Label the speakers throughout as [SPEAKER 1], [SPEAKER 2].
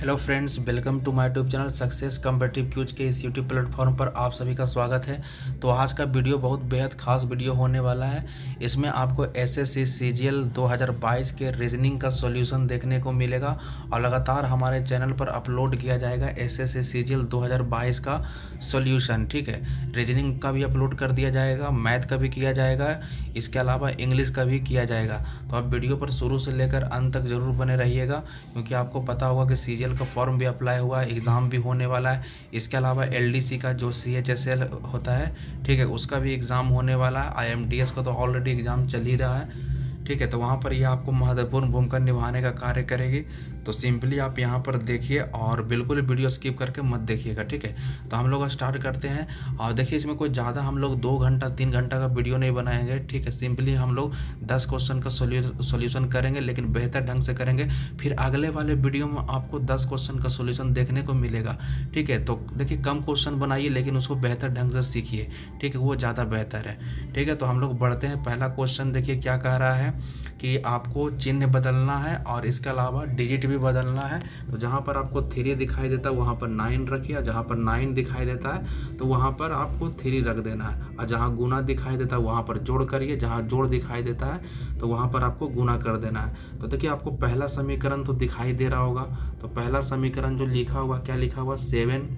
[SPEAKER 1] Hello friends, welcome to my YouTube channel success competitive cues के इस YouTube platform पर आप सभी का स्वागत है। तो आज का वीडियो बहुत बेहद खास वीडियो होने वाला है। इसमें आपको एसएससी सीजीएल 2022 के रीजनिंग का सॉल्यूशन देखने को मिलेगा और लगातार हमारे चैनल पर अपलोड किया जाएगा एसएससी सीजीएल 2022 का सॉल्यूशन। ठीक है, रीजनिंग का भी अपलोड कर दिया जाएगा, मैथ का भी किया जाएगा, इसके अलावा इंग्लिश का भी किया जाएगा। तो आप वीडियो पर शुरू से लेकर अंत तक जरूर बने रहिएगा, क्योंकि आपको पता होगा कि सीजीएल का फॉर्म भी अप्लाई हुआ है, एग्ज़ाम भी होने वाला है। इसके अलावा एलडीसी का जो सीएचएसएल होता है, ठीक है, उसका भी एग्ज़ाम होने वाला है। आईएमटीएस का तो ऑलरेडी एग्ज़ाम चल ही रहा है। ठीक है, तो वहाँ पर यह आपको महत्वपूर्ण भूमिका निभाने का कार्य करेगी। तो सिंपली आप यहाँ पर देखिए और बिल्कुल वीडियो स्किप करके मत देखिएगा। ठीक है, तो हम लोग स्टार्ट करते हैं। और देखिए, इसमें कोई ज़्यादा हम लोग 2 घंटा 3 घंटा का वीडियो नहीं बनाएंगे। ठीक है, सिंपली हम लोग 10 क्वेश्चन का सॉल्यूशन करेंगे, लेकिन बेहतर ढंग से करेंगे। फिर अगले वाले वीडियो में आपको 10 क्वेश्चन का सॉल्यूशन देखने को मिलेगा। ठीक है, तो देखिए, कम क्वेश्चन बनाइए लेकिन उसको बेहतर ढंग से सीखिए। ठीक है, वो ज़्यादा बेहतर है। ठीक है, तो हम लोग बढ़ते हैं। पहला क्वेश्चन देखिए क्या कह रहा है कि आपको चिन्ह बदलना है और इसके अलावा डिजिट भी बदलना है। तो जहाँ पर आपको 3 दिखाई देता है वहाँ पर 9 रखिए, और जहाँ पर 9 दिखाई देता है तो वहाँ पर आपको 3 रख देना है। और जहाँ गुना दिखाई देता है वहाँ पर जोड़ करिए, जहाँ जोड़ दिखाई देता है तो वहाँ पर आपको गुना कर देना है। तो देखिए, आपको पहला समीकरण तो दिखाई दे रहा होगा। तो पहला समीकरण जो लिखा हुआ, क्या लिखा हुआ, 7।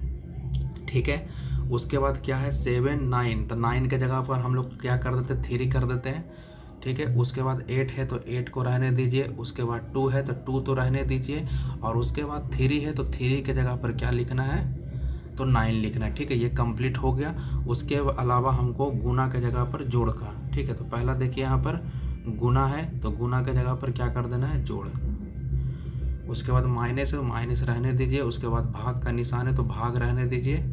[SPEAKER 1] ठीक है, उसके बाद क्या है 7 9, तो 9 के जगह पर हम लोग क्या कर देते हैं, 3 कर देते हैं। ठीक है, उसके बाद 8 है तो 8 को रहने दीजिए, उसके बाद 2 है तो 2 तो रहने दीजिए, और उसके बाद 3 है तो 3 के जगह पर क्या लिखना है, तो 9 लिखना है। ठीक है, ये कंप्लीट हो गया। उसके अलावा हमको गुना के जगह पर जोड़ का। ठीक है, तो पहला देखिए यहाँ पर गुना है तो गुना के जगह पर क्या कर देना है, जोड़। उसके बाद माइनस है, माइनस रहने दीजिए। उसके बाद भाग का निशान है तो भाग रहने दीजिए।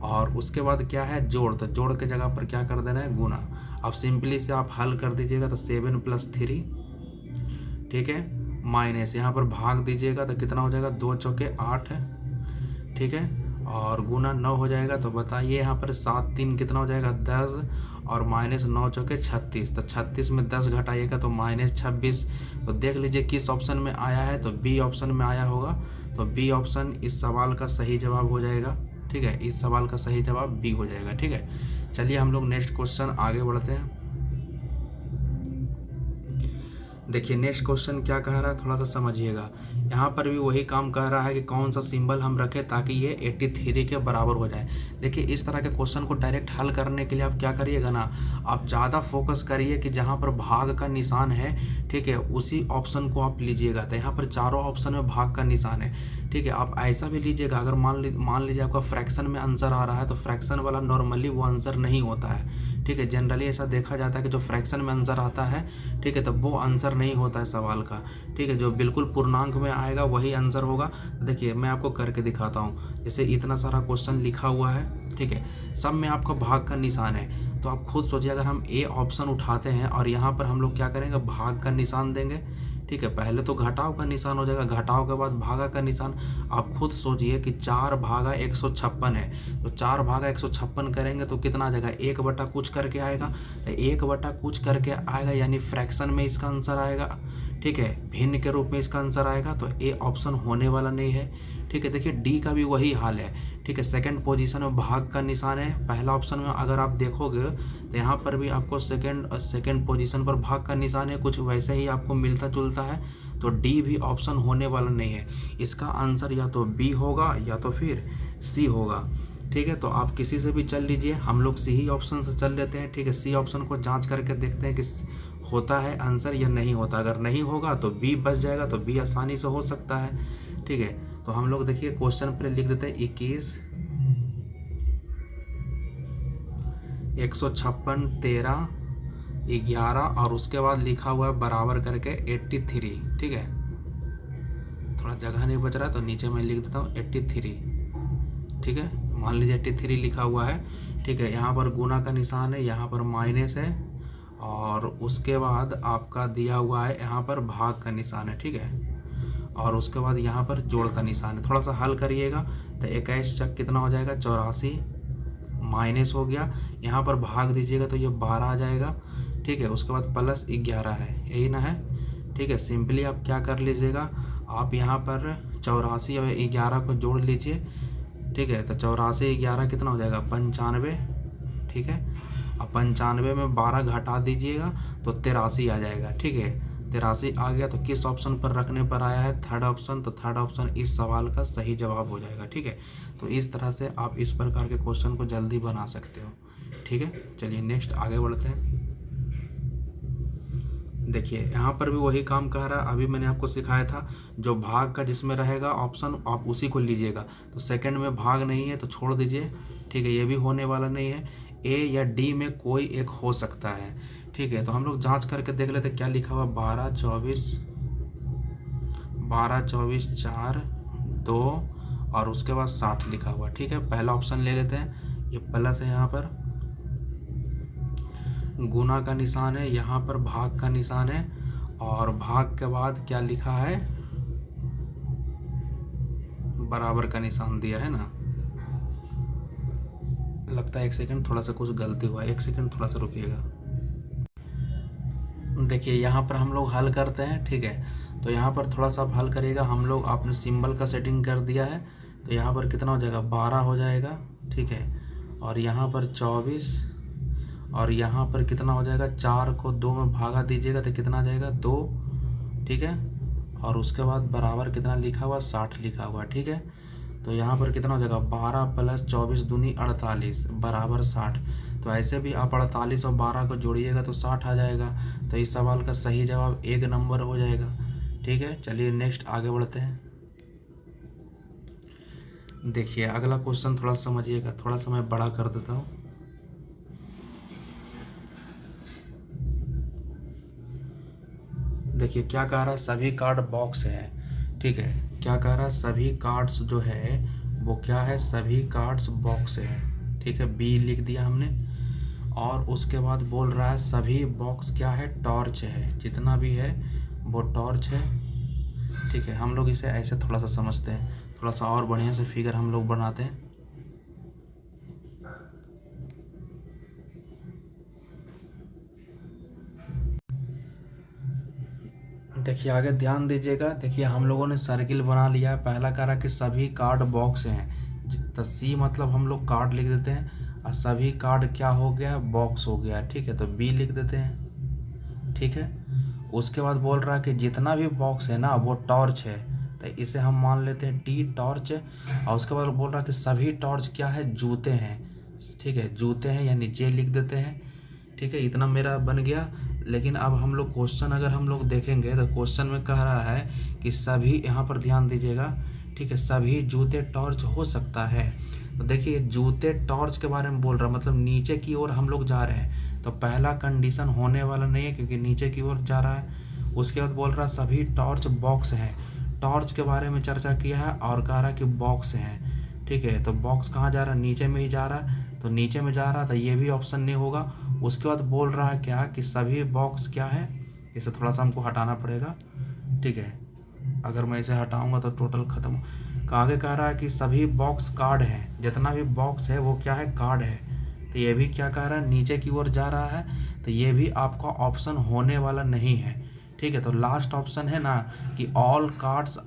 [SPEAKER 1] और उसके बाद क्या है, जोड़, तो जोड़ के जगह पर क्या कर देना है, गुना। अब सिंपली से आप हल कर दीजिएगा तो 7 + 3, ठीक है, माइनस यहाँ पर भाग दीजिएगा तो कितना हो जाएगा, 2 चौके 8 है। ठीक है, और गुना 9 हो जाएगा। तो बताइए यहाँ पर 7 3 कितना हो जाएगा, 10, और माइनस 9 चौके 36। तो 36 में 10 घटाइएगा तो -26। तो देख लीजिए किस ऑप्शन में आया है, तो बी ऑप्शन में आया होगा। तो बी ऑप्शन इस सवाल का सही जवाब हो जाएगा। ठीक है, इस सवाल का सही जवाब बी हो जाएगा। ठीक है, चलिए हम लोग नेक्स्ट क्वेश्चन आगे बढ़ते हैं। देखिए नेक्स्ट क्वेश्चन क्या कह रहा है, थोड़ा सा समझिएगा। यहाँ पर भी वही काम कह रहा है कि कौन सा सिंबल हम रखें ताकि ये 83 के बराबर हो जाए। देखिए, इस तरह के क्वेश्चन को डायरेक्ट हल करने के लिए आप क्या करिएगा ना, आप ज़्यादा फोकस करिए कि जहाँ पर भाग का निशान है, ठीक है, उसी ऑप्शन को आप लीजिएगा। तो यहाँ पर चारों ऑप्शन में भाग का निशान है। ठीक है, आप ऐसा भी लीजिएगा, अगर मान लीजिए आपका फ्रैक्शन में आंसर आ रहा है तो फ्रैक्शन वाला नॉर्मली वो आंसर नहीं होता है। ठीक है, जनरली ऐसा देखा जाता है कि जो फ्रैक्शन में आंसर आता है, ठीक है, तो वो आंसर नहीं होता है सवाल का। ठीक है, जो बिल्कुल पूर्णांक में आएगा वही आंसर होगा। तो देखिए मैं आपको करके दिखाता हूँ। जैसे इतना सारा क्वेश्चन लिखा हुआ है, ठीक है, सब में आपका भाग का निशान है। तो आप खुद सोचिए, अगर हम ए ऑप्शन उठाते हैं और यहाँ पर हम लोग क्या करेंगे, भाग का निशान देंगे। ठीक है, पहले तो घटाव का निशान हो जाएगा, घटाव के बाद भागा का निशान। आप खुद सोचिए कि 4 भागा 156 है, तो 4 भागा 156 करेंगे तो कितना आ जाएगा, 1 बटा कुछ करके आएगा। तो 1 बटा कुछ करके आएगा, यानी फ्रैक्शन में इसका आंसर आएगा। ठीक है, भिन्न के रूप में इसका आंसर आएगा। तो ए ऑप्शन होने वाला नहीं है। ठीक है, देखिए डी का भी वही हाल है। ठीक है, सेकंड पोजीशन में भाग का निशान है। पहला ऑप्शन में अगर आप देखोगे तो यहाँ पर भी आपको सेकंड पोजीशन पर भाग का निशान है, कुछ वैसे ही आपको मिलता जुलता है। तो डी भी ऑप्शन होने वाला नहीं है। इसका आंसर या तो बी होगा या तो फिर सी होगा। ठीक है, तो आप किसी से भी चल लीजिए, हम लोग सी ही ऑप्शन से चल लेते हैं। ठीक है, सी ऑप्शन को जांच करके देखते हैं कि होता है आंसर या नहीं होता। अगर नहीं होगा तो बी बच जाएगा, तो बी आसानी से हो सकता है। ठीक है, तो हम लोग देखिए क्वेश्चन पर लिख देते हैं 21 156 13 11, और उसके बाद लिखा हुआ है बराबर करके 83। ठीक है, थोड़ा जगह नहीं बच रहा तो नीचे मैं लिख देता हूँ 83। ठीक है, मान लीजिए 83 लिखा हुआ है। ठीक है, यहाँ पर गुना का निशान है, यहाँ पर माइनस है, और उसके बाद आपका दिया हुआ है यहाँ पर भाग का निशान है। ठीक है, और उसके बाद यहाँ पर जोड़ का निशान है। थोड़ा सा हल करिएगा तो 21 चक कितना हो जाएगा, 84, माइनस हो गया, यहाँ पर भाग दीजिएगा तो ये 12 आ जाएगा। ठीक है, उसके बाद +11 है, यही ना है। ठीक है, सिंपली आप क्या कर लीजिएगा, आप यहाँ पर 84 और 11 को जोड़ लीजिए, ठीक है। तो 84 11 कितना हो जाएगा 95, ठीक है। अब 95 में 12 घटा दीजिएगा तो 83 आ जाएगा, ठीक है। 83 आ गया तो किस ऑप्शन पर रखने पर आया है, थर्ड ऑप्शन। तो थर्ड ऑप्शन इस सवाल का सही जवाब हो जाएगा, ठीक है। तो इस तरह से आप इस प्रकार के क्वेश्चन को जल्दी बना सकते हो, ठीक है। चलिए नेक्स्ट आगे बढ़ते हैं। देखिए यहाँ पर भी वही काम कर रहा है, अभी मैंने आपको सिखाया था जो भाग का जिसमें रहेगा ऑप्शन आप उसी को लीजिएगा। तो सेकंड में भाग नहीं है तो छोड़ दीजिए, ठीक है। ये भी होने वाला नहीं है, ए या डी में कोई एक हो सकता है, ठीक है। तो हम लोग जांच करके देख लेते क्या लिखा हुआ, 12 24 4 2 और उसके बाद 60 लिखा हुआ, ठीक है। पहला ऑप्शन ले लेते हैं, ये प्लस है, यहाँ पर गुना का निशान है, यहाँ पर भाग का निशान है, और भाग के बाद क्या लिखा है, बराबर का निशान दिया है ना। लगता है एक सेकंड, थोड़ा सा कुछ गलती हुआ है, एक सेकंड थोड़ा सा रुकिएगा। देखिए यहाँ पर हम लोग हल करते हैं, ठीक है। तो यहाँ पर थोड़ा सा आप हल करिएगा, हम लोग आपने सिंबल का सेटिंग कर दिया है। तो यहाँ पर कितना हो जाएगा 12 हो जाएगा, ठीक है। और यहाँ पर 24 और यहाँ पर कितना हो जाएगा, 4 को 2 में भागा दीजिएगा तो कितना आ जाएगा 2, ठीक है। और उसके बाद बराबर कितना लिखा हुआ 60 लिखा हुआ, ठीक है। तो यहाँ पर कितना हो जाएगा 12 + 24 दूनी 48 बराबर 60। तो ऐसे भी आप 48 और 12 को जोड़िएगा तो 60 आ जाएगा। तो इस सवाल का सही जवाब 1 नंबर हो जाएगा, ठीक है। चलिए नेक्स्ट आगे बढ़ते हैं। देखिए अगला क्वेश्चन थोड़ा समझिएगा, थोड़ा सा मैं बड़ा कर देता हूँ। देखिए क्या कह रहा है, सभी कार्ड बॉक्स है, ठीक है। क्या कह रहा है, सभी कार्ड्स जो है वो क्या है, सभी कार्ड्स बॉक्स है, ठीक है। बी लिख दिया हमने। और उसके बाद बोल रहा है सभी बॉक्स क्या है, टॉर्च है, जितना भी है वो टॉर्च है, ठीक है। हम लोग इसे ऐसे थोड़ा सा समझते हैं, थोड़ा सा और बढ़िया से फिगर हम लोग बनाते हैं। देखिए आगे ध्यान दीजिएगा। देखिए हम लोगों ने सर्किल बना लिया है। पहला कह रहा कि सभी कार्ड बॉक्स हैं, तो सी मतलब हम लोग कार्ड लिख देते हैं, और सभी कार्ड क्या हो गया, बॉक्स हो गया, ठीक है। तो बी लिख देते हैं, ठीक है। उसके बाद बोल रहा है कि जितना भी बॉक्स है ना वो टॉर्च है, तो इसे हम मान लेते हैं टी टॉर्च। और उसके बाद बोल रहा है कि सभी टॉर्च क्या है, जूते हैं, ठीक है, जूते हैं, यानी जे लिख देते हैं, ठीक है। इतना मेरा बन गया। लेकिन अब हम लोग क्वेश्चन अगर हम लोग देखेंगे तो क्वेश्चन में कह रहा है कि सभी, यहाँ पर ध्यान दीजिएगा, ठीक है, सभी जूते टॉर्च हो सकता है। तो देखिए जूते टॉर्च के बारे में बोल रहा है, मतलब नीचे की ओर हम लोग जा रहे हैं, तो पहला कंडीशन होने वाला नहीं है क्योंकि नीचे की ओर जा रहा है। उसके बाद बोल रहा है सभी टॉर्च बॉक्स है, टॉर्च के बारे में चर्चा किया है और कह रहा है कि बॉक्स है, ठीक है। तो बॉक्स कहाँ जा रहा है, नीचे में ही जा रहा है, तो नीचे में जा रहा था, ये भी ऑप्शन नहीं होगा। उसके बाद बोल रहा है क्या कि सभी बॉक्स क्या है, इसे थोड़ा सा हमको हटाना पड़ेगा, ठीक है। अगर मैं इसे हटाऊंगा तो टोटल खत्म। आगे कह रहा है कि सभी बॉक्स कार्ड है, जितना भी बॉक्स है वो क्या है, कार्ड है। तो ये भी क्या कह रहा है, नीचे की ओर जा रहा है, तो ये भी आपका ऑप्शन होने वाला नहीं है, ठीक है। तो लास्ट ऑप्शन है ना कि ऑल कार्ड्स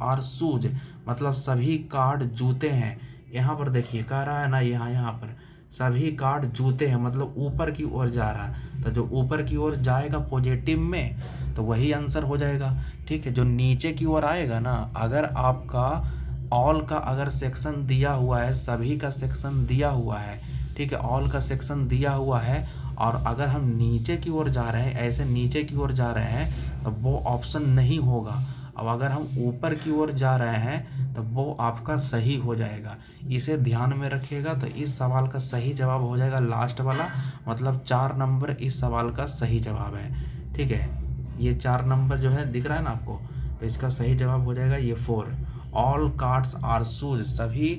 [SPEAKER 1] आर शूज, मतलब सभी कार्ड जूते हैं। यहाँ पर देखिए कह रहा है ना, यहाँ पर सभी कार्ड जूते हैं, मतलब ऊपर की ओर जा रहा है। तो जो ऊपर की ओर जाएगा पॉजिटिव में तो वही आंसर हो जाएगा, ठीक है। जो नीचे की ओर आएगा ना, अगर आपका ऑल का अगर सेक्शन दिया हुआ है, सभी का सेक्शन दिया हुआ है, ठीक है, ऑल का सेक्शन दिया हुआ है, और अगर हम नीचे की ओर जा रहे हैं, ऐसे नीचे की ओर जा रहे हैं, तो वो ऑप्शन नहीं होगा। अब अगर हम ऊपर की ओर जा रहे हैं तो वो आपका सही हो जाएगा। इसे ध्यान में रखिएगा। तो इस सवाल का सही जवाब हो जाएगा लास्ट वाला, मतलब 4 नंबर इस सवाल का सही जवाब है, ठीक है। ये 4 नंबर जो है दिख रहा है ना आपको, तो इसका सही जवाब हो जाएगा ये 4, ऑल कार्ड्स आर शूज, सभी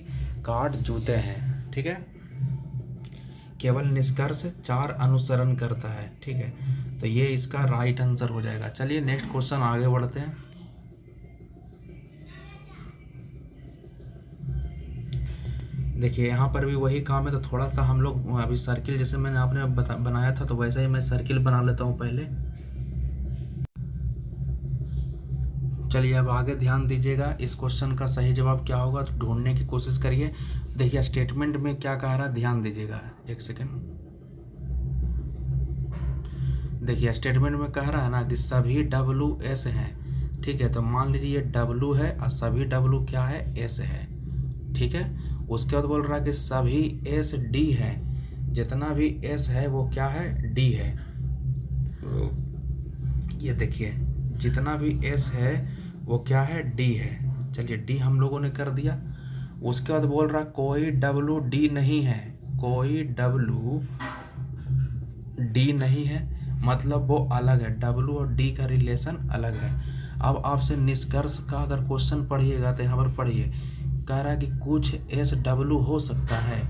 [SPEAKER 1] कार्ड जूते हैं, ठीक है। केवल निष्कर्ष 4 अनुसरण करता है, ठीक है। तो ये इसका राइट आंसर हो जाएगा। चलिए नेक्स्ट क्वेश्चन आगे बढ़ते हैं। देखिए यहाँ पर भी वही काम है, तो थोड़ा सा हम लोग अभी सर्किल, जैसे मैंने आपने बनाया था तो वैसे ही मैं सर्किल बना लेता हूँ पहले। चलिए अब आगे ध्यान दीजिएगा, इस क्वेश्चन का सही जवाब क्या होगा तो ढूंढने की कोशिश करिए। देखिए स्टेटमेंट में क्या कह रहा है, ध्यान दीजिएगा, एक सेकेंड। देखिए स्टेटमेंट में कह रहा है ना कि सभी WS हैं, ठीक है। तो मान लीजिए ये W है और सभी W क्या है, S है, ठीक है। उसके बाद बोल रहा है कि सभी S D है, जितना भी S है वो क्या है, D है। ये देखिए जितना भी S है वो क्या है, D है। चलिए D हम लोगों ने कर दिया। उसके बाद बोल रहा कोई WD नहीं है, कोई WD नहीं है, मतलब वो अलग है, W और D का रिलेशन अलग है। अब आपसे निष्कर्ष का अगर क्वेश्चन पढ़िएगा तो यहाँ पर पढ़िए, कह रहा है कि कुछ SW हो सकता है,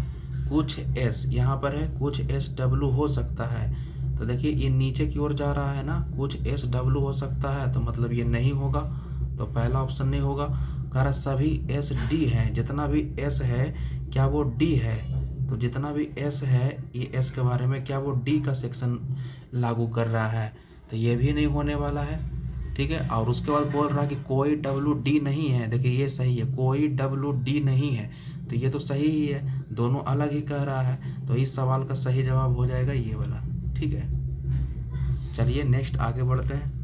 [SPEAKER 1] कुछ S यहाँ पर है, कुछ SW हो सकता है। तो देखिए ये नीचे की ओर जा रहा है ना, कुछ SW हो सकता है, तो मतलब ये नहीं होगा, तो पहला ऑप्शन नहीं होगा। कह रहा सभी SD हैं, जितना भी S है क्या वो D है, तो जितना भी S है ये S के बारे में क्या वो D का सेक्शन लागू कर रहा है, तो ये भी नहीं होने वाला है, ठीक है। और उसके बाद बोल रहा है कि कोई WD नहीं है, देखिए ये सही है, कोई WD नहीं है, तो ये तो सही ही है, दोनों अलग ही कह रहा है, तो इस सवाल का सही जवाब हो जाएगा ये वाला, ठीक है। चलिए नेक्स्ट आगे बढ़ते हैं।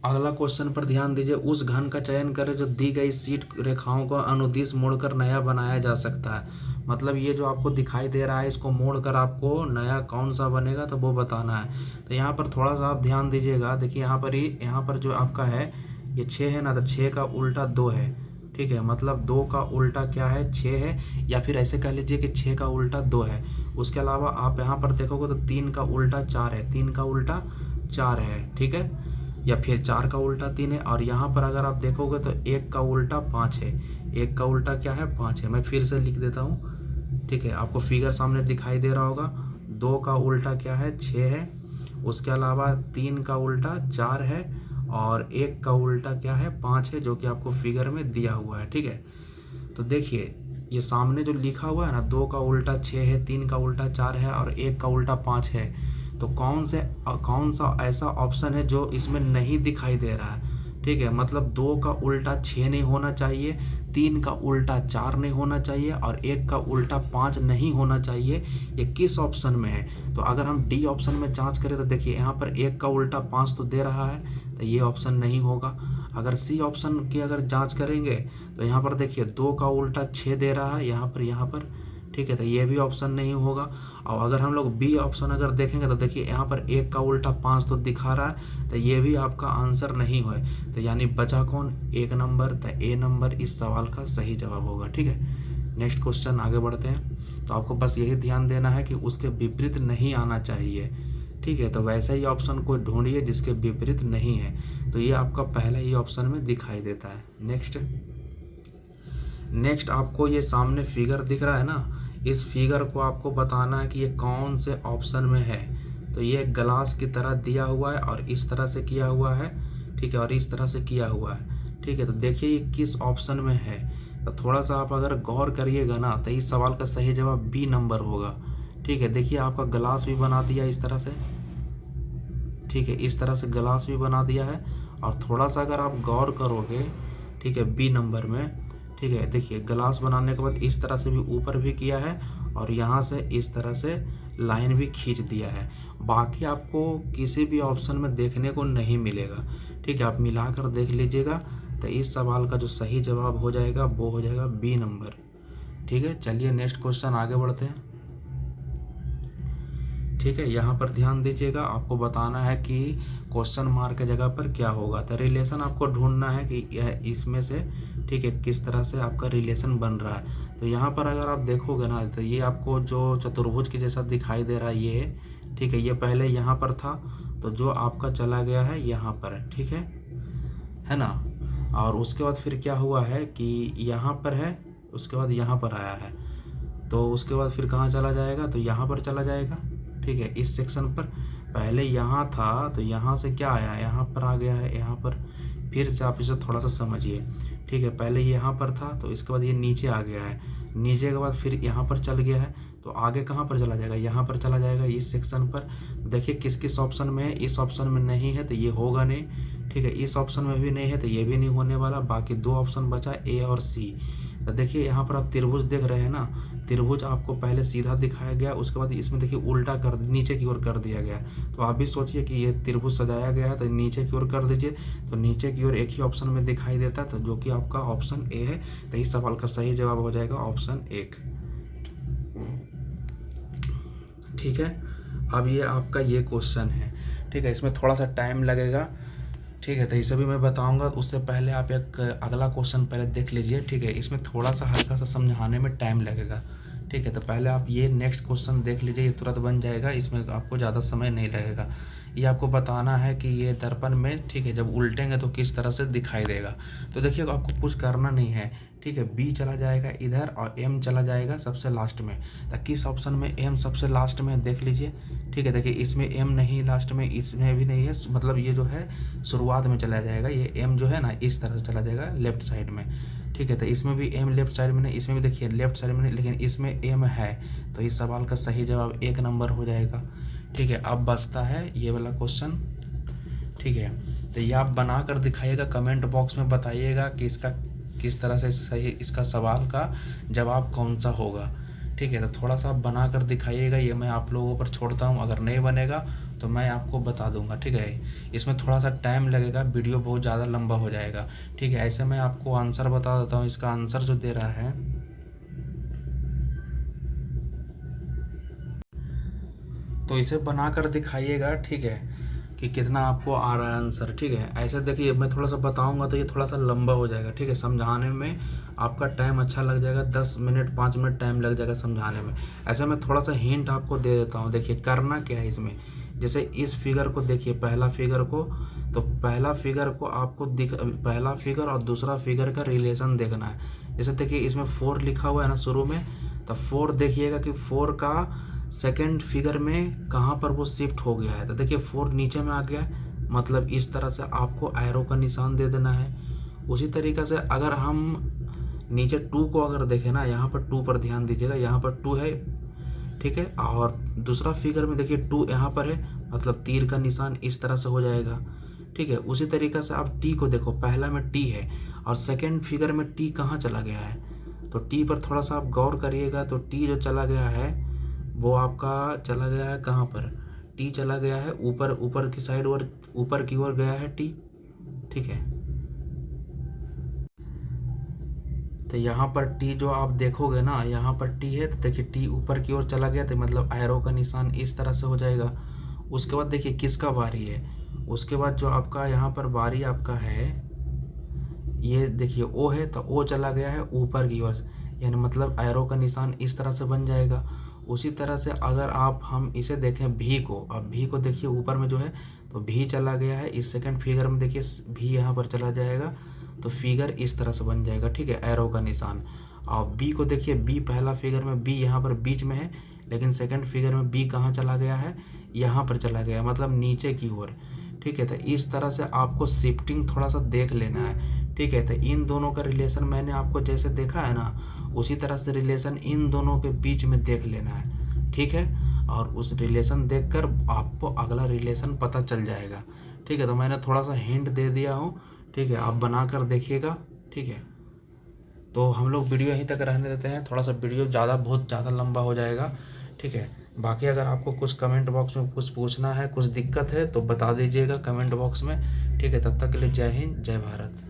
[SPEAKER 1] अगला क्वेश्चन पर ध्यान दीजिए, उस घन का चयन करें जो दी गई शीट रेखाओं को अनुदिश मोड़कर नया बनाया जा सकता है। मतलब ये जो आपको दिखाई दे रहा है इसको मोड़कर आपको नया कौन सा बनेगा तो वो बताना है। तो यहाँ पर थोड़ा सा आप ध्यान दीजिएगा, देखिए यहाँ पर जो आपका है ये 6 है ना, तो 6 का उल्टा 2 है, ठीक है। मतलब 2 का उल्टा क्या है, 6 है, या फिर ऐसे कह लीजिए कि 6 का उल्टा 2 है। उसके अलावा आप यहाँ पर देखोगे तो 3 का उल्टा 4 है, 3 का उल्टा 4 है, ठीक है, या फिर 4 का उल्टा 3 है। और यहाँ पर अगर आप देखोगे तो 1 का उल्टा 5 है, 1 का उल्टा क्या है, 5 है। मैं फिर से लिख देता हूँ, ठीक है, आपको फिगर सामने दिखाई दे रहा होगा। 2 का उल्टा क्या है, 6 है। उसके अलावा 3 का उल्टा 4 है और 1 का उल्टा क्या है, 5 है, जो कि आपको फिगर में दिया हुआ है, ठीक है। तो देखिए ये सामने जो लिखा हुआ है ना, 2 का उल्टा 6 है, 3 का उल्टा 4 है और 1 का उल्टा 5 है, तो कौन सा ऐसा ऑप्शन है जो इसमें नहीं दिखाई दे रहा है, ठीक है। मतलब 2 का उल्टा 6 नहीं होना चाहिए, 3 का उल्टा 4 नहीं होना चाहिए और 1 का उल्टा 5 नहीं होना चाहिए। ये किस ऑप्शन में है, तो अगर हम डी ऑप्शन में जांच करें तो देखिए यहाँ पर 1 का उल्टा 5 तो दे रहा है, तो ये ऑप्शन नहीं होगा। अगर सी ऑप्शन की अगर जांच करेंगे तो यहाँ पर देखिए 2 का उल्टा 6 दे रहा है यहाँ पर, ठीक है, तो ये भी ऑप्शन नहीं होगा। और अगर हम लोग बी ऑप्शन अगर देखेंगे तो देखिए यहाँ पर 1 का उल्टा 5 तो दिखा रहा है, तो ये भी आपका आंसर नहीं है। तो यानी बचा कौन, 1 नंबर, तो ए नंबर इस सवाल का सही जवाब होगा, ठीक है। नेक्स्ट क्वेश्चन आगे बढ़ते हैं। तो आपको बस यही ध्यान देना है कि उसके विपरीत नहीं आना चाहिए, ठीक है। तो वैसा ही ऑप्शन को ढूंढिए जिसके विपरीत नहीं है, तो ये आपका पहला ही ऑप्शन में दिखाई देता है। नेक्स्ट आपको ये सामने फिगर दिख रहा है ना, इस फिगर को आपको बताना है कि ये कौन से ऑप्शन में है। तो ये ग्लास की तरह दिया हुआ है और इस तरह से किया हुआ है, ठीक है, और इस तरह से किया हुआ है, ठीक है। तो देखिए ये किस ऑप्शन में है, तो थोड़ा सा आप अगर गौर करिएगा ना तो इस सवाल का सही जवाब बी नंबर होगा, ठीक है। देखिए आपका ग्लास भी बना दिया इस तरह से, ठीक है, इस तरह से ग्लास भी बना दिया है। और थोड़ा सा अगर आप गौर करोगे, ठीक है, बी नंबर में, ठीक है, देखिए ग्लास बनाने के बाद इस तरह से भी ऊपर भी किया है और यहाँ से इस तरह से लाइन भी खींच दिया है। बाकी आपको किसी भी ऑप्शन में देखने को नहीं मिलेगा, ठीक है, आप मिलाकर देख लीजिएगा। तो इस सवाल का जो सही जवाब हो जाएगा वो हो जाएगा बी नंबर, ठीक है। चलिए नेक्स्ट क्वेश्चन आगे बढ़ते हैं, ठीक है। यहाँ पर ध्यान दीजिएगा, आपको बताना है कि क्वेश्चन मार्क के जगह पर क्या होगा। तो रिलेशन आपको ढूंढना है कि यह इसमें से, ठीक है, किस तरह से आपका रिलेशन बन रहा है। तो यहाँ पर अगर आप देखोगे ना तो ये आपको जो चतुर्भुज के जैसा दिखाई दे रहा है ये, ठीक है, ये पहले यहाँ पर था, तो जो आपका चला गया है यहाँ पर, ठीक है ना। और उसके बाद फिर क्या हुआ है कि यहाँ पर है, उसके बाद यहाँ पर आया है, तो उसके बाद फिर कहाँ चला जाएगा, तो यहाँ पर चला जाएगा, ठीक है। इस सेक्शन पर पहले यहाँ था तो यहाँ से क्या आया, यहाँ पर आ गया है, यहाँ पर फिर से आप इसे थोड़ा सा समझिए, ठीक है। पहले यहाँ पर था तो इसके बाद ये नीचे आ गया है, नीचे के बाद फिर यहाँ पर चल गया है, तो तो आगे कहाँ पर चला जाएगा, यहाँ पर चला जाएगा इस सेक्शन पर। देखिए किस किस ऑप्शन में है, इस ऑप्शन में नहीं है तो ये होगा नहीं, ठीक है। इस ऑप्शन में भी नहीं है तो ये भी नहीं होने वाला। बाकी 2 ऑप्शन बचा, ए और सी। तो देखिए यहाँ पर आप त्रिभुज देख रहे हैं ना, त्रिभुज आपको पहले सीधा दिखाया गया, उसके बाद इसमें देखिए उल्टा कर नीचे की ओर कर दिया गया। तो आप भी सोचिए कि ये त्रिभुज सजाया गया है तो नीचे की ओर कर दीजिए, तो नीचे की ओर एक ही ऑप्शन में दिखाई देता है, तो जो कि आपका ऑप्शन ए है। तो इस सवाल का सही जवाब हो जाएगा ऑप्शन 1, ठीक है। अब ये आपका ये क्वेश्चन है, ठीक है। इसमें थोड़ा सा टाइम लगेगा, ठीक है। तो इसे भी मैं बताऊंगा, उससे पहले आप एक अगला क्वेश्चन पहले देख लीजिए, ठीक है। इसमें थोड़ा सा हल्का सा समझाने में टाइम लगेगा, ठीक है। तो पहले आप ये नेक्स्ट क्वेश्चन देख लीजिए, ये तुरंत बन जाएगा, इसमें आपको ज़्यादा समय नहीं लगेगा। ये आपको बताना है कि ये दर्पण में, ठीक है, जब उल्टेंगे तो किस तरह से दिखाई देगा। तो देखिए आपको कुछ करना नहीं है, ठीक है। बी चला जाएगा इधर और एम चला जाएगा सबसे लास्ट में। तो किस ऑप्शन में एम सबसे लास्ट में देख लीजिए, ठीक है। देखिए इसमें एम नहीं लास्ट में, इसमें भी नहीं है, मतलब ये जो है शुरुआत में चला जाएगा। ये एम जो है ना इस तरह से चला जाएगा लेफ्ट साइड में, ठीक है। तो इसमें भी एम लेफ्ट साइड में नहीं, इसमें भी देखिए लेफ्ट साइड में नहीं, लेकिन इसमें एम है। तो इस सवाल का सही जवाब 1 नंबर हो जाएगा, ठीक है। अब बचता है ये वाला क्वेश्चन, ठीक है। तो ये आप बना कर दिखाइएगा, कमेंट बॉक्स में बताइएगा कि इसका किस तरह से सही, इसका सवाल का जवाब कौन सा होगा, ठीक है। तो थोड़ा सा बना कर दिखाइएगा, ये मैं आप लोगों पर छोड़ता हूँ। अगर नहीं बनेगा तो मैं आपको बता दूंगा, ठीक है। इसमें थोड़ा सा टाइम लगेगा, वीडियो बहुत ज़्यादा लंबा हो जाएगा, ठीक है। ऐसे मैं आपको आंसर बता देता हूँ। इसका आंसर जो दे रहा है, तो इसे बना कर दिखाइएगा, ठीक है, कि कितना आपको आ रहा है आंसर, ठीक है। ऐसे देखिए मैं थोड़ा सा बताऊंगा तो ये थोड़ा सा लंबा हो जाएगा, ठीक है। समझाने में आपका टाइम अच्छा लग जाएगा, 10 मिनट 5 मिनट टाइम लग जाएगा समझाने में। ऐसे मैं थोड़ा सा हिंट आपको दे देता हूँ। देखिए करना क्या है इसमें, जैसे इस फिगर को देखिए, पहला फिगर को, तो पहला फिगर को आपको पहला फिगर और दूसरा फिगर का रिलेशन देखना है। जैसे देखिए इसमें 4 लिखा हुआ है ना शुरू में, तो 4 देखिएगा कि 4 का सेकंड फिगर में कहाँ पर वो शिफ्ट हो गया है। तो देखिए 4 नीचे में आ गया है, मतलब इस तरह से आपको एरो का निशान दे देना है। उसी तरीक़े से अगर हम नीचे 2 को अगर देखें ना, यहाँ पर 2 पर ध्यान दीजिएगा, यहाँ पर 2 है, ठीक है। और दूसरा फिगर में देखिए 2 यहाँ पर है, मतलब तीर का निशान इस तरह से हो जाएगा, ठीक है। उसी तरीक़े से आप टी को देखो, पहला में टी है और सेकेंड फिगर में टी कहाँ चला गया है, तो टी पर थोड़ा सा आप गौर करिएगा। तो टी जो चला गया है वो आपका चला गया है कहाँ पर, टी चला गया है ऊपर, ऊपर की साइड और ऊपर की ओर गया है टी, ठीक है। तो यहाँ पर टी जो आप देखोगे ना, यहाँ पर टी है, तो देखिए टी ऊपर की ओर चला गया, तो मतलब एरो का निशान इस तरह से हो जाएगा। उसके बाद देखिए किसका बारी है, उसके बाद जो आपका यहाँ पर बारी आपका है, ये देखिए ओ है, तो ओ चला गया है ऊपर की ओर, यानी मतलब एरो का निशान इस तरह से बन जाएगा। उसी तरह से अगर आप हम इसे देखें भी को, अब भी को देखिए ऊपर में जो है, तो भी चला गया है इस सेकंड फिगर में, देखिए भी यहाँ पर चला जाएगा, तो फिगर इस तरह से बन जाएगा, ठीक है, एरो का निशान। और बी को देखिए, बी पहला फिगर में बी यहाँ पर बीच में है, लेकिन सेकंड फिगर में बी कहाँ चला गया है, यहाँ पर चला गया, मतलब नीचे की ओर, ठीक है। तो इस तरह से आपको शिफ्टिंग थोड़ा सा देख लेना है, ठीक है। तो इन दोनों का रिलेशन मैंने आपको जैसे देखा है ना, उसी तरह से रिलेशन इन दोनों के बीच में देख लेना है, ठीक है। और उस रिलेशन देखकर आपको अगला रिलेशन पता चल जाएगा, ठीक है। तो मैंने थोड़ा सा हिंट दे दिया हूँ, ठीक है, आप बना कर देखिएगा, ठीक है। तो हम लोग वीडियो यहीं तक रहने देते हैं, थोड़ा सा वीडियो बहुत ज़्यादा लंबा हो जाएगा, ठीक है। बाकी अगर आपको कुछ कमेंट बॉक्स में कुछ पूछना है, कुछ दिक्कत है तो बता दीजिएगा कमेंट बॉक्स में, ठीक है। तब तक के लिए जय हिंद, जय भारत।